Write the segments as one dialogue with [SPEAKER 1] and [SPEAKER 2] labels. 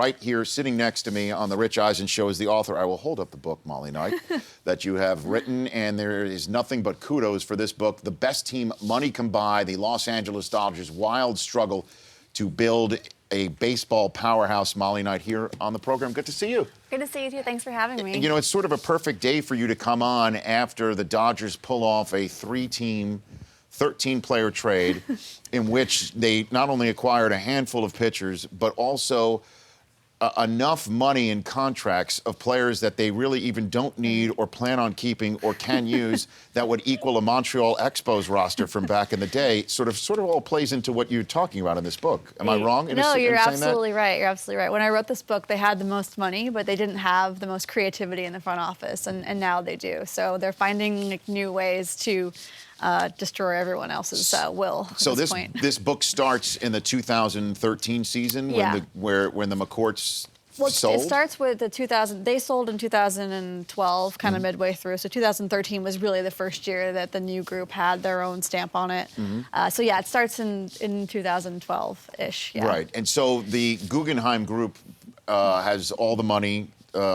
[SPEAKER 1] right here, sitting next to me on the Rich Eisen Show, is the author. I will hold up the book, Molly Knight, that you have written, and there is nothing but kudos for this book. The best team money can buy, the Los Angeles Dodgers' wild struggle to build a baseball powerhouse. Molly Knight here on the program. Good to see you.
[SPEAKER 2] Good to see you too. Thanks for having me.
[SPEAKER 1] You know, it's sort of a perfect day for you to come on after the Dodgers pull off a 3-team, 13-player trade in which they not only acquired a handful of pitchers, but also enough money in contracts of players that they really even don't need or plan on keeping or can use that would equal a Montreal Expos roster from back in the day. Sort of all plays into what you're talking about in this book. Am I wrong in
[SPEAKER 2] No, you're
[SPEAKER 1] saying
[SPEAKER 2] absolutely
[SPEAKER 1] that?
[SPEAKER 2] right. You're absolutely right. When I wrote this book, they had the most money, but they didn't have the most creativity in the front office, and now they do. So they're finding like, new ways to destroy everyone else's will at
[SPEAKER 1] so
[SPEAKER 2] this point.
[SPEAKER 1] this book starts in the 2013 season when the McCourts sold?
[SPEAKER 2] It starts with the 2000. They sold in 2012, kind of midway through. So 2013 was really the first year that the new group had their own stamp on it. So yeah, it starts in 2012-ish. Yeah.
[SPEAKER 1] Right, and so the Guggenheim Group has all the money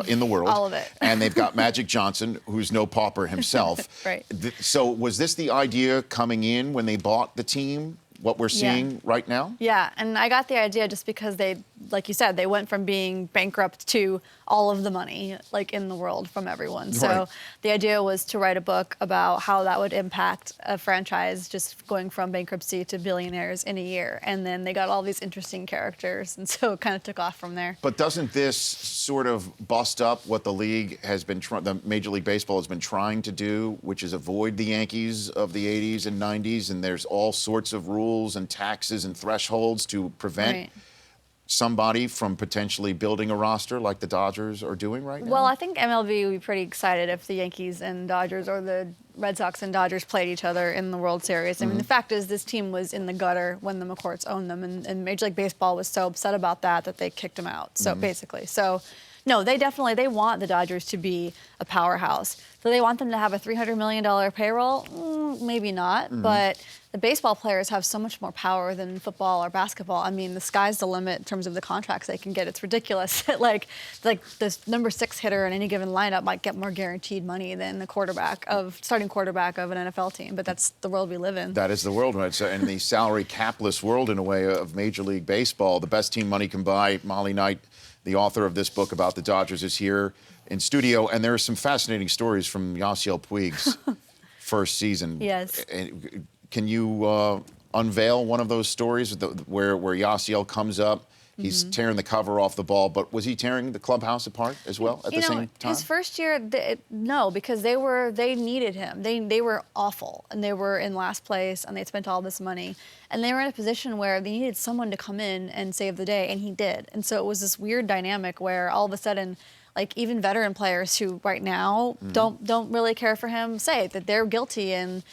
[SPEAKER 1] in the world.
[SPEAKER 2] All of it.
[SPEAKER 1] And they've got Magic Johnson, who's no pauper himself.
[SPEAKER 2] Right.
[SPEAKER 1] So was this the idea coming in when they bought the team, what we're seeing right now?
[SPEAKER 2] Yeah, and I got the idea just because they, like you said, they went from being bankrupt to all of the money, like, in the world from everyone. So the idea was to write a book about how that would impact a franchise just going from bankruptcy to billionaires in a year. And then they got all these interesting characters, and so it kind of took off from there.
[SPEAKER 1] But doesn't this sort of bust up what the league has been, the Major League Baseball has been trying to do, which is avoid the Yankees of the 80s and 90s, and there's all sorts of rules and taxes and thresholds to prevent somebody from potentially building a roster like the Dodgers are doing right now?
[SPEAKER 2] Well, I think MLB would be pretty excited if the Yankees and Dodgers or the Red Sox and Dodgers played each other in the World Series. I mean, the fact is this team was in the gutter when the McCourts owned them, and Major League Baseball was so upset about that they kicked them out, so basically. So, no, they want the Dodgers to be a powerhouse. Do they want them to have a $300 million payroll? Maybe not, but the baseball players have so much more power than football or basketball. I mean, the sky's the limit in terms of the contracts they can get. It's ridiculous. like this number 6 hitter in any given lineup might get more guaranteed money than the starting quarterback of an NFL team. But that's the world we live in.
[SPEAKER 1] That is the world, right? So, in the salary capless world, in a way, of Major League Baseball, the best team money can buy. Molly Knight, the author of this book about the Dodgers, is here in studio, and there are some fascinating stories from Yasiel Puig's first season.
[SPEAKER 2] Yes.
[SPEAKER 1] Can you unveil one of those stories where Yasiel comes up, he's tearing the cover off the ball, but was he tearing the clubhouse apart as well at the same time?
[SPEAKER 2] His first year, no, because they needed him. They were awful, and they were in last place, and they'd spent all this money, and they were in a position where they needed someone to come in and save the day, and he did. And so it was this weird dynamic where all of a sudden, like, even veteran players who right now don't really care for him say that they're guilty in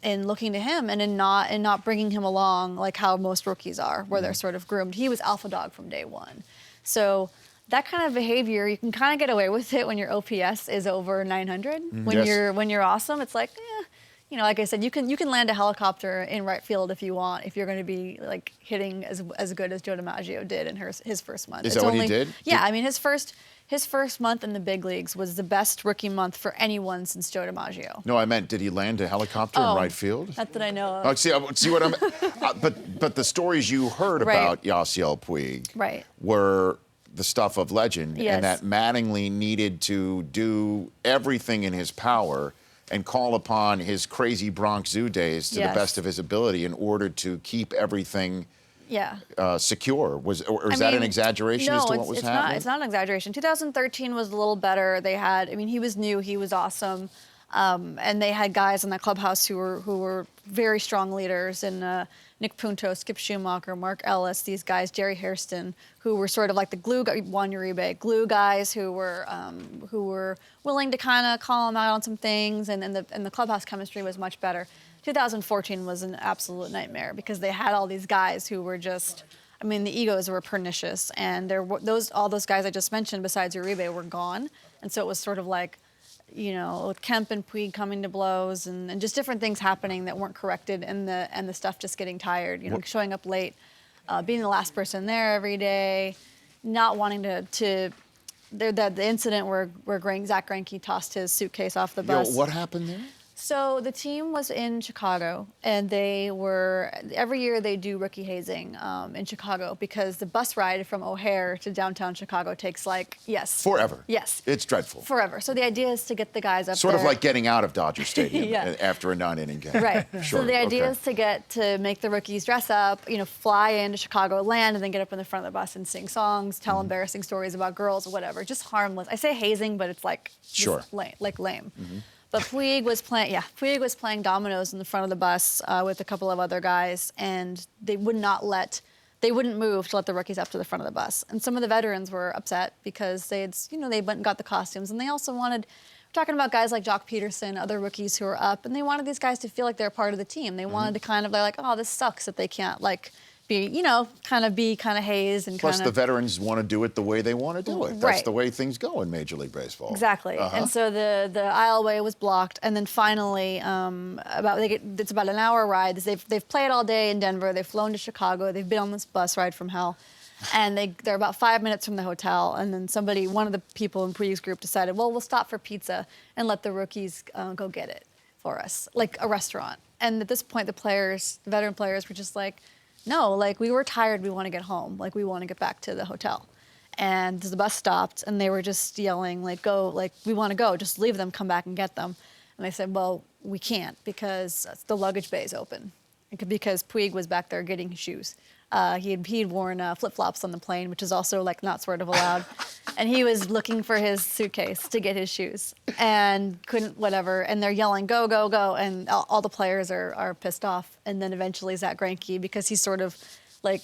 [SPEAKER 2] looking to him and in not bringing him along like how most rookies are, where they're sort of groomed. He was alpha dog from day one. So that kind of behavior, you can kind of get away with it when your OPS is over 900. When you're awesome, it's like, like I said, you can land a helicopter in right field if you want, if you're going to be like hitting as good as Joe DiMaggio did in his first month.
[SPEAKER 1] Is that what he did?
[SPEAKER 2] Yeah, I mean, his first month in the big leagues was the best rookie month for anyone since Joe DiMaggio.
[SPEAKER 1] No, I meant, did he land a helicopter in right field?
[SPEAKER 2] Not that I know of.
[SPEAKER 1] Oh, see what I'm. But the stories you heard about Yasiel Puig were the stuff of legend, and that Mattingly needed to do everything in his power and call upon his crazy Bronx Zoo days to the best of his ability in order to keep everything secure. Is that an exaggeration as to what was happening?
[SPEAKER 2] No, it's not an exaggeration. 2013 was a little better. He was new, he was awesome. And they had guys in that clubhouse who were very strong leaders, and Nick Punto, Skip Schumacher, Mark Ellis, these guys, Jerry Hairston, who were sort of like the Juan Uribe, glue guys who were willing to kind of call him out on some things, and the clubhouse chemistry was much better. 2014 was an absolute nightmare because they had all these guys who were just, I mean, the egos were pernicious, and all those guys I just mentioned besides Uribe were gone, and so it was sort of like, with Kemp and Puig coming to blows and just different things happening that weren't corrected, and the stuff just getting tired, showing up late, being the last person there every day, not wanting to the incident where Zach Greinke tossed his suitcase off the bus.
[SPEAKER 1] What happened there?
[SPEAKER 2] So the team was in Chicago, and every year they do rookie hazing in Chicago because the bus ride from O'Hare to downtown Chicago takes
[SPEAKER 1] forever.
[SPEAKER 2] Yes.
[SPEAKER 1] It's dreadful.
[SPEAKER 2] Forever. So the idea is to get the guys up
[SPEAKER 1] Sort
[SPEAKER 2] there.
[SPEAKER 1] of like getting out of Dodger Stadium
[SPEAKER 2] Yeah.
[SPEAKER 1] after a 9-inning game.
[SPEAKER 2] Right.
[SPEAKER 1] Sure.
[SPEAKER 2] So the idea
[SPEAKER 1] okay.
[SPEAKER 2] is to make the rookies dress up, fly into Chicago, land, and then get up in the front of the bus and sing songs, tell embarrassing stories about girls or whatever. Just harmless. I say hazing, but it's like
[SPEAKER 1] Sure.
[SPEAKER 2] lame. But Puig was playing dominoes in the front of the bus with a couple of other guys, and they wouldn't move to let the rookies up to the front of the bus. And some of the veterans were upset because they went and got the costumes, and they also wanted. We're talking about guys like Jock Peterson, other rookies who are up, and they wanted these guys to feel like they're part of the team. They wanted to kind of like, oh, this sucks that they can't be kind of hazed and
[SPEAKER 1] Plus,
[SPEAKER 2] kind
[SPEAKER 1] the
[SPEAKER 2] of.
[SPEAKER 1] veterans want to do it the way they want to do it. That's
[SPEAKER 2] Right.
[SPEAKER 1] the way things go in Major League Baseball.
[SPEAKER 2] Exactly. And so the aisleway was blocked, and then finally, it's about an hour ride. They've played all day in Denver. They've flown to Chicago. They've been on this bus ride from hell, and they're about 5 minutes from the hotel. And then one of the people in Puig's group decided, well, we'll stop for pizza and let the rookies go get it for us, like a restaurant. And at this point, the veteran players were just like, no, we were tired. We want to get home. We want to get back to the hotel. And the bus stopped, and they were just yelling, go, we want to go. Just leave them, come back and get them. And I said, well, we can't because the luggage bay is open. Because Puig was back there getting his shoes. He'd worn flip-flops on the plane, which is also not sort of allowed. And he was looking for his suitcase to get his shoes and couldn't, whatever. And they're yelling, go, go, go. And all the players are pissed off. And then eventually Zach Greinke, because he sort of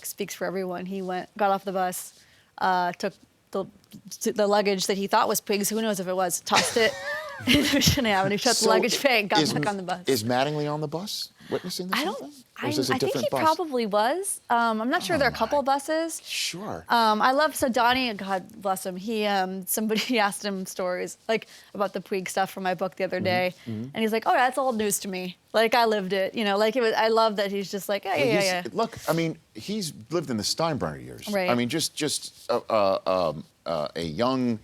[SPEAKER 2] speaks for everyone, he got off the bus, took the luggage that he thought was Puig's, who knows if it was, tossed it into Michigan Avenue, shut the luggage bay, and got back on the bus.
[SPEAKER 1] Is Mattingly on the bus witnessing this?
[SPEAKER 2] I think he probably was. I'm not sure. There are a couple of buses.
[SPEAKER 1] Sure.
[SPEAKER 2] So Donnie, God bless him, somebody asked him stories about the Puig stuff from my book the other day, and he's like, oh, that's old news to me. I lived it, it was. I love that he's just yeah.
[SPEAKER 1] Look, I mean, he's lived in the Steinbrenner years.
[SPEAKER 2] Right.
[SPEAKER 1] I mean, just a young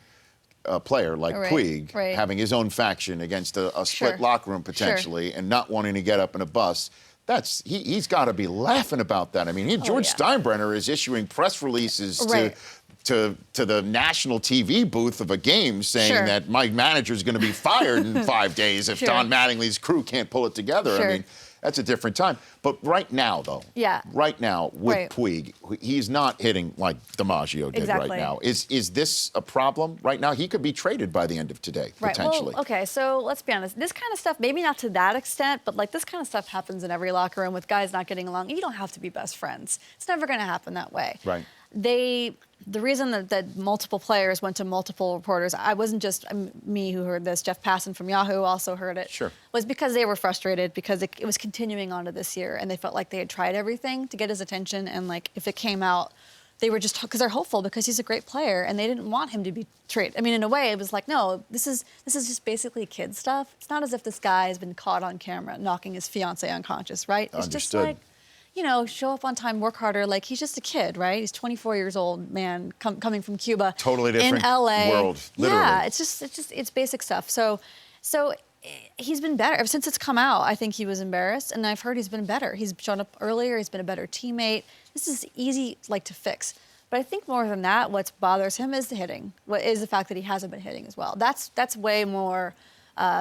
[SPEAKER 1] player like Puig having his own faction against a split locker room potentially and not wanting to get up in a bus. He's got to be laughing about that. I mean, George Steinbrenner is issuing press releases to the national TV booth of a game saying that my manager's going to be fired in 5 days if Don Mattingly's crew can't pull it together. I mean, that's a different time. But right now, though, right now with Puig, he's not hitting like DiMaggio did right now. Is this a problem right now? He could be traded by the end of today, potentially.
[SPEAKER 2] Well, okay, so let's be honest. This kind of stuff, maybe not to that extent, but this kind of stuff happens in every locker room with guys not getting along. You don't have to be best friends. It's never going to happen that way.
[SPEAKER 1] Right.
[SPEAKER 2] The reason that multiple players went to multiple reporters, I wasn't just me who heard this, Jeff Passan from Yahoo also heard it, was because they were frustrated because it was continuing on to this year and they felt like they had tried everything to get his attention and if it came out, they were just, because they're hopeful because he's a great player and they didn't want him to be traded. I mean, in a way, it was no, this is just basically kid stuff. It's not as if this guy has been caught on camera knocking his fiance unconscious, right? It's
[SPEAKER 1] Understood.
[SPEAKER 2] just show up on time, work harder. He's just a kid, right? He's 24 years old, man, coming from Cuba.
[SPEAKER 1] Totally different
[SPEAKER 2] in LA.
[SPEAKER 1] world, literally.
[SPEAKER 2] Yeah, it's basic stuff. So he's been better. Ever since it's come out, I think he was embarrassed, and I've heard he's been better. He's shown up earlier. He's been a better teammate. This is easy, to fix. But I think more than that, what bothers him is the hitting. What is the fact that he hasn't been hitting as well. That's way more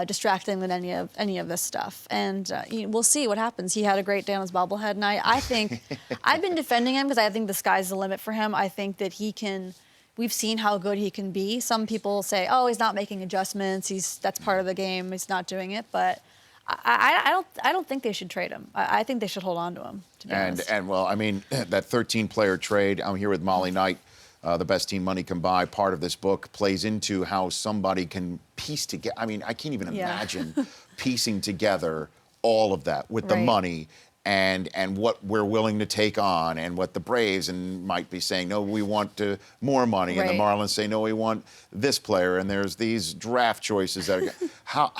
[SPEAKER 2] distracting than any of this stuff. And we'll see what happens. He had a great day on his bobblehead night. I think I've been defending him because I think the sky's the limit for him. I think that he can. We've seen how good he can be. Some people say, "Oh, he's not making adjustments. That's part of the game. He's not doing it." But I don't think they should trade him. I think they should hold on to him. To be honest.
[SPEAKER 1] And well, I mean, that 13-player trade. I'm here with Molly Knight. The Best Team Money Can Buy, part of this book, plays into how somebody can piece together. I mean, I can't even imagine piecing together all of that with the money and what we're willing to take on, and what the Braves and might be saying, no, we want more money, and the
[SPEAKER 2] Right.
[SPEAKER 1] Marlins say, no, we want this player, and there's these draft choices that are,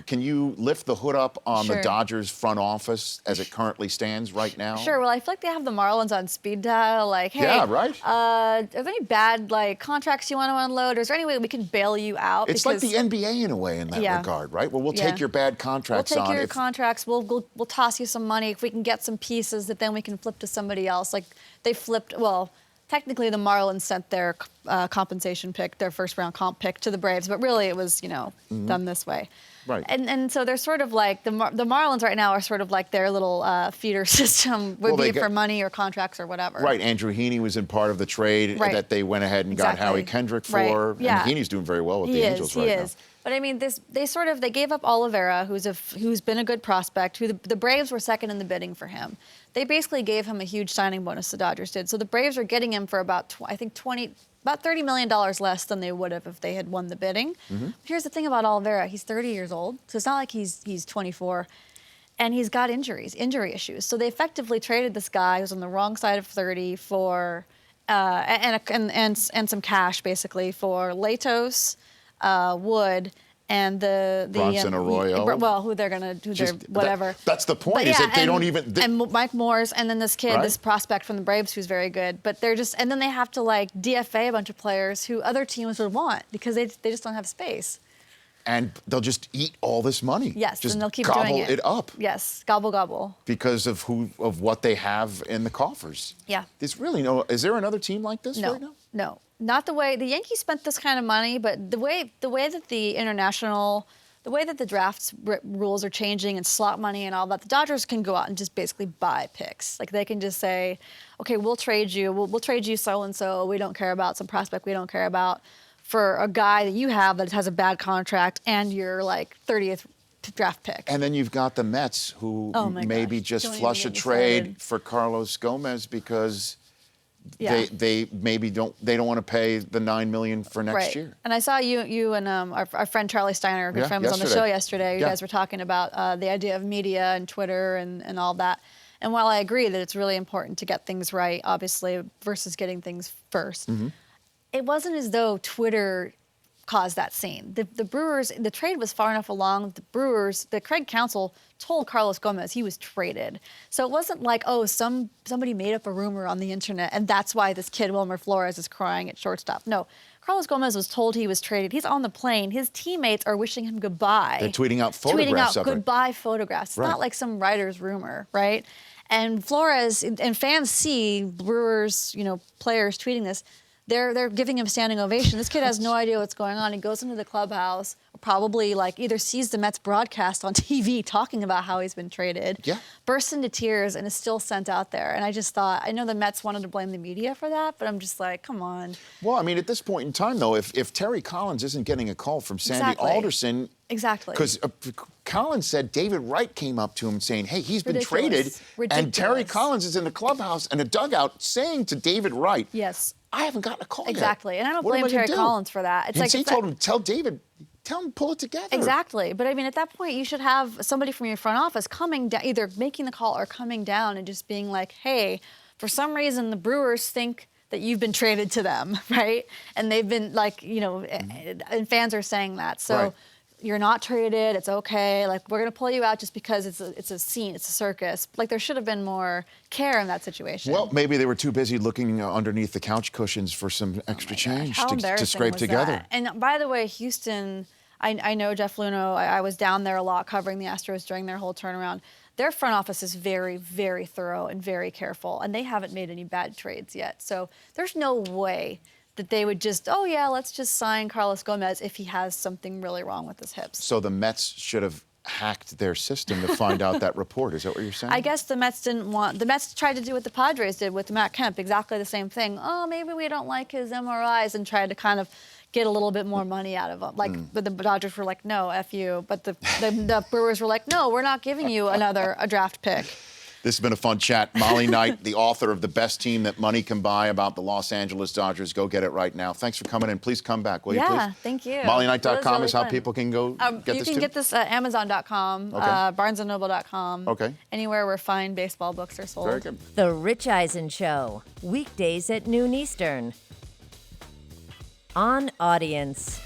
[SPEAKER 1] can you lift the hood up on the
[SPEAKER 2] Sure.
[SPEAKER 1] Dodgers front office as it currently stands right now?
[SPEAKER 2] Sure. Well, I feel like they have the Marlins on speed dial. Like, hey,
[SPEAKER 1] Yeah, right.
[SPEAKER 2] Are there any bad contracts you want to unload, or is there any way we can bail you out?
[SPEAKER 1] It's like the NBA in a way in that
[SPEAKER 2] Yeah.
[SPEAKER 1] regard, right? Well, we'll
[SPEAKER 2] Yeah.
[SPEAKER 1] take your bad
[SPEAKER 2] We'll
[SPEAKER 1] contracts
[SPEAKER 2] take
[SPEAKER 1] on.
[SPEAKER 2] your
[SPEAKER 1] if-
[SPEAKER 2] contracts. We'll toss you some money if we can get some pieces that then we can flip to somebody else. Like they flipped. Well, technically the Marlins sent their compensation pick, their first round comp pick, to the Braves, but really it was done this way.
[SPEAKER 1] Right.
[SPEAKER 2] And so they're sort of like the Marlins right now are sort of like their little feeder system, would
[SPEAKER 1] Well,
[SPEAKER 2] be
[SPEAKER 1] they
[SPEAKER 2] it for
[SPEAKER 1] got-
[SPEAKER 2] money or contracts or whatever.
[SPEAKER 1] Right, Andrew Heaney was in part of the trade
[SPEAKER 2] Right.
[SPEAKER 1] that they went ahead and got
[SPEAKER 2] Exactly.
[SPEAKER 1] Howie Kendrick
[SPEAKER 2] Right.
[SPEAKER 1] for.
[SPEAKER 2] Yeah.
[SPEAKER 1] And Heaney's doing very well with
[SPEAKER 2] He
[SPEAKER 1] the
[SPEAKER 2] is.
[SPEAKER 1] Angels
[SPEAKER 2] He
[SPEAKER 1] right
[SPEAKER 2] is. But I mean, they gave up Oliveira, who's been a good prospect. Who the Braves were second in the bidding for him. They basically gave him a huge signing bonus. The Dodgers did. So the Braves are getting him for about about $30 million less than they would have if they had won the bidding.
[SPEAKER 1] Mm-hmm.
[SPEAKER 2] Here's the thing about Oliveira: he's 30 years old, so it's not like he's 24. And he's got injury issues. So they effectively traded this guy who's on the wrong side of 30 for and some cash basically for Latos, Wood, and the
[SPEAKER 1] Bronson Arroyo.
[SPEAKER 2] Well, who they're whatever.
[SPEAKER 1] That's the point.
[SPEAKER 2] But
[SPEAKER 1] is
[SPEAKER 2] yeah,
[SPEAKER 1] that they don't even.
[SPEAKER 2] and Mike Moores, and then this kid,
[SPEAKER 1] Right.
[SPEAKER 2] this prospect from the Braves, who's very good. But they're just, and then they have to like DFA a bunch of players who other teams would want because they just don't have space.
[SPEAKER 1] And they'll just eat all this money.
[SPEAKER 2] Yes,
[SPEAKER 1] just
[SPEAKER 2] and they'll keep
[SPEAKER 1] gobble
[SPEAKER 2] doing
[SPEAKER 1] it up
[SPEAKER 2] Yes, gobble gobble.
[SPEAKER 1] because of what they have in the coffers.
[SPEAKER 2] Yeah.
[SPEAKER 1] There's really no. Is there another team like this
[SPEAKER 2] No,
[SPEAKER 1] right now?
[SPEAKER 2] no, not the way the Yankees spent this kind of money, but the way that the way that the draft rules are changing and slot money and all that, the Dodgers can go out and just basically buy picks. Like they can just say, okay, we'll trade you, we'll trade you so and so. We don't care about some prospect we don't care about for a guy that you have that has a bad contract and your like 30th draft pick.
[SPEAKER 1] And then you've got the Mets who
[SPEAKER 2] Oh my
[SPEAKER 1] maybe
[SPEAKER 2] gosh,
[SPEAKER 1] just
[SPEAKER 2] don't even
[SPEAKER 1] flush a
[SPEAKER 2] get me
[SPEAKER 1] trade
[SPEAKER 2] started.
[SPEAKER 1] for Carlos Gomez because
[SPEAKER 2] Yeah.
[SPEAKER 1] they maybe don't want to pay the $9 million for next
[SPEAKER 2] Right.
[SPEAKER 1] year.
[SPEAKER 2] And I saw you and our friend Charlie Steiner, a good
[SPEAKER 1] Yeah,
[SPEAKER 2] friend, was on the
[SPEAKER 1] yesterday.
[SPEAKER 2] show yesterday. You
[SPEAKER 1] Yeah.
[SPEAKER 2] guys were talking about the idea of media and Twitter and all that. And while I agree that it's really important to get things right, obviously, versus getting things 1st, it wasn't as though Twitter caused that scene. The Brewers, the trade was far enough along. The Brewers, the Craig Counsell told Carlos Gomez he was traded. So it wasn't like, oh, somebody made up a rumor on the internet and that's why this kid Wilmer Flores is crying at shortstop. No, Carlos Gomez was told he was traded. He's on the plane. His teammates are wishing him goodbye.
[SPEAKER 1] They're tweeting out photographs of it.
[SPEAKER 2] Goodbye photographs. It's
[SPEAKER 1] Right.
[SPEAKER 2] not like some writer's rumor, right? And Flores and fans see Brewers, players tweeting this. They're giving him standing ovation. This kid has no idea what's going on. He goes into the clubhouse, probably like either sees the Mets broadcast on TV talking about how he's been traded,
[SPEAKER 1] Yeah.
[SPEAKER 2] bursts into tears, and is still sent out there. And I just thought, I know the Mets wanted to blame the media for that, but I'm just like, come on.
[SPEAKER 1] Well, I mean, at this point in time, though, if Terry Collins isn't getting a call from Sandy
[SPEAKER 2] Exactly.
[SPEAKER 1] Alderson,
[SPEAKER 2] Exactly.
[SPEAKER 1] because Collins said David Wright came up to him saying, hey, he's been
[SPEAKER 2] Ridiculous.
[SPEAKER 1] traded. And Terry
[SPEAKER 2] Ridiculous.
[SPEAKER 1] Collins is in the clubhouse and a dugout saying to David Wright,
[SPEAKER 2] Yes.
[SPEAKER 1] I haven't gotten a call yet.
[SPEAKER 2] Exactly. And I don't
[SPEAKER 1] What am
[SPEAKER 2] blame
[SPEAKER 1] gonna
[SPEAKER 2] Terry
[SPEAKER 1] do?"
[SPEAKER 2] Collins for that. It's
[SPEAKER 1] And
[SPEAKER 2] like
[SPEAKER 1] he
[SPEAKER 2] it's
[SPEAKER 1] told
[SPEAKER 2] that-
[SPEAKER 1] him, tell him, pull it together.
[SPEAKER 2] Exactly. But I mean, at that point, you should have somebody from your front office coming down, either making the call or coming down and just being like, hey, for some reason, the Brewers think that you've been traded to them, right? And they've been like, and fans are saying that. So
[SPEAKER 1] Right.
[SPEAKER 2] you're not traded. It's okay. Like, we're going to pull you out just because it's a scene. It's a circus. Like, there should have been more care in that situation.
[SPEAKER 1] Well, maybe they were too busy looking underneath the couch cushions for some extra change
[SPEAKER 2] How
[SPEAKER 1] to
[SPEAKER 2] embarrassing
[SPEAKER 1] scrape
[SPEAKER 2] was
[SPEAKER 1] together.
[SPEAKER 2] that? And by the way, Houston, I know Jeff Luhnow. I was down there a lot covering the Astros during their whole turnaround. Their front office is very, very thorough and very careful, and they haven't made any bad trades yet. So there's no way that they would just, oh yeah, let's just sign Carlos Gomez if he has something really wrong with his hips.
[SPEAKER 1] So the Mets should have hacked their system to find out that report. Is that what you're saying?
[SPEAKER 2] I guess the Mets tried to do what the Padres did with Matt Kemp, exactly the same thing. Oh, maybe we don't like his MRIs, and tried to kind of get a little bit more money out of him. Like, but the Dodgers were like, no, F you. But the Brewers were like, no, we're not giving you a draft pick.
[SPEAKER 1] This has been a fun chat. Molly Knight, the author of The Best Team That Money Can Buy about the Los Angeles Dodgers. Go get it right now. Thanks for coming in. Please come back, will you please?
[SPEAKER 2] Yeah, thank you.
[SPEAKER 1] MollyKnight.com is how
[SPEAKER 2] fun.
[SPEAKER 1] people can go get this
[SPEAKER 2] You can
[SPEAKER 1] too?
[SPEAKER 2] get this at Amazon.com,
[SPEAKER 1] Okay.
[SPEAKER 2] BarnesandNoble.com.
[SPEAKER 1] Okay.
[SPEAKER 2] Anywhere where fine baseball books are sold.
[SPEAKER 1] Very good.
[SPEAKER 3] The Rich Eisen Show, weekdays at noon Eastern. On Audience.